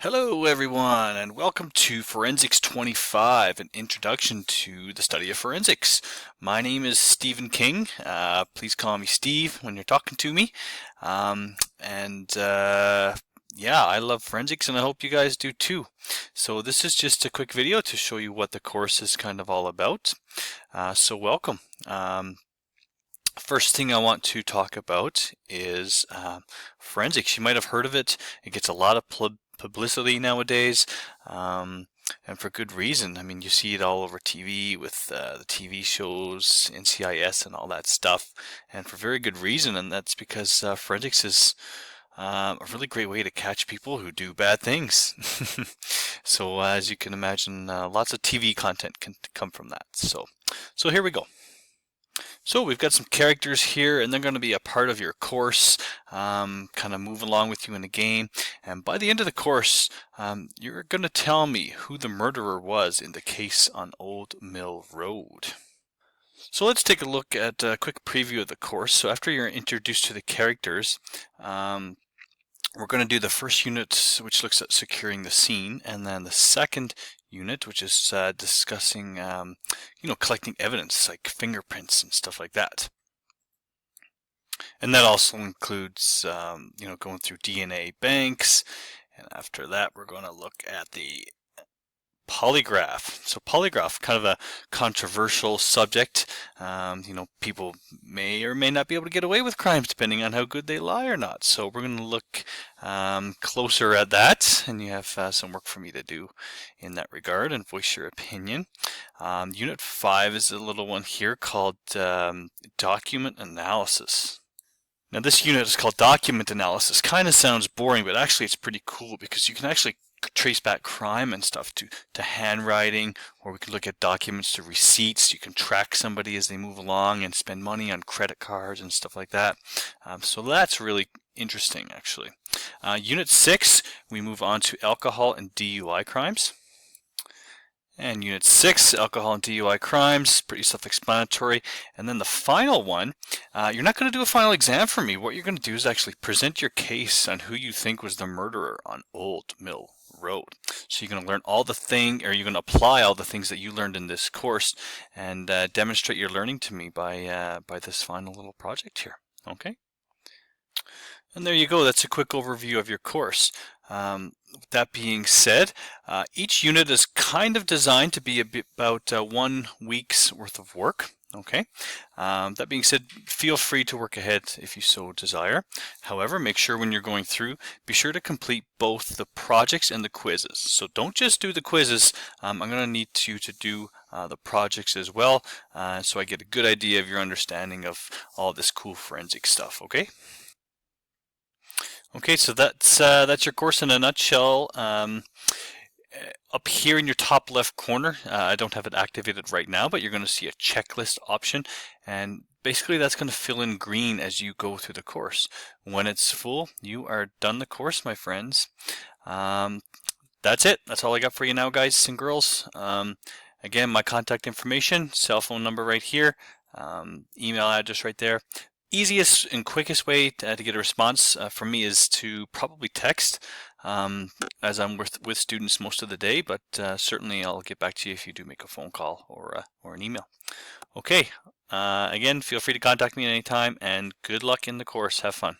Hello everyone and welcome to Forensics 25, an introduction to the study of forensics. My name is Stephen King. Please call me Steve when you're talking to me. Yeah, I love forensics and I hope you guys do too. So this is just a quick video to show you what the course is kind of all about. So welcome. First thing I want to talk about is forensics. You might have heard of it. It gets a lot of publicity nowadays, and for good reason. I mean, you see it all over TV with the TV shows, NCIS, and all that stuff, and for very good reason. And that's because forensics is a really great way to catch people who do bad things. So as you can imagine, lots of TV content can come from that. So here we go. So we've got some characters here and they're going to be a part of your course, kind of move along with you in the game. And by the end of the course, you're going to tell me who the murderer was in the case on Old Mill Road. So let's take a look at a quick preview of the course. So after you're introduced to the characters, we're going to do the first unit, which looks at securing the scene, and then the second unit, which is discussing, collecting evidence like fingerprints and stuff like that. And that also includes, going through DNA banks. And after that, we're going to look at the polygraph. So polygraph, kind of a controversial subject. People may or may not be able to get away with crimes depending on how good they lie or not. So we're going to look closer at that, and you have some work for me to do in that regard and voice your opinion. Unit 5 is a little one here called document analysis. Now this unit is called document analysis. Kind of sounds boring, but actually it's pretty cool because you can actually trace back crime and stuff to handwriting, or we can look at documents to receipts. You can track somebody as they move along and spend money on credit cards and stuff like that. So that's really interesting actually. Unit 6, we move on to alcohol and DUI crimes. And Unit 6, alcohol and DUI crimes, pretty self-explanatory. And then the final one, you're not going to do a final exam for me. What you're going to do is actually present your case on who you think was the murderer on Old Mill Road. So you're going to learn all the you're going to apply all the things that you learned in this course and demonstrate your learning to me by this final little project here. Okay? And there you go. That's a quick overview of your course. With that being said, each unit is kind of designed to be about 1 week's worth of work. Okay. That being said, feel free to work ahead if you so desire. However, make sure when you're going through, be sure to complete both the projects and the quizzes. So don't just do the quizzes. I'm going to need you to do the projects as well, so I get a good idea of your understanding of all this cool forensic stuff. Okay. Okay, so that's your course in a nutshell. Up here in your top left corner, I don't have it activated right now, but you're going to see a checklist option, and basically that's going to fill in green as you go through the course. When it's full, you are done the course, my friends. That's it. That's all I got for you now, guys and girls. Again, my contact information, cell phone number right here, email address right there. Easiest and quickest way to get a response from me is to probably text, as I'm with students most of the day, but certainly I'll get back to you if you do make a phone call or an email. Okay, again, feel free to contact me at any time, and good luck in the course. Have fun.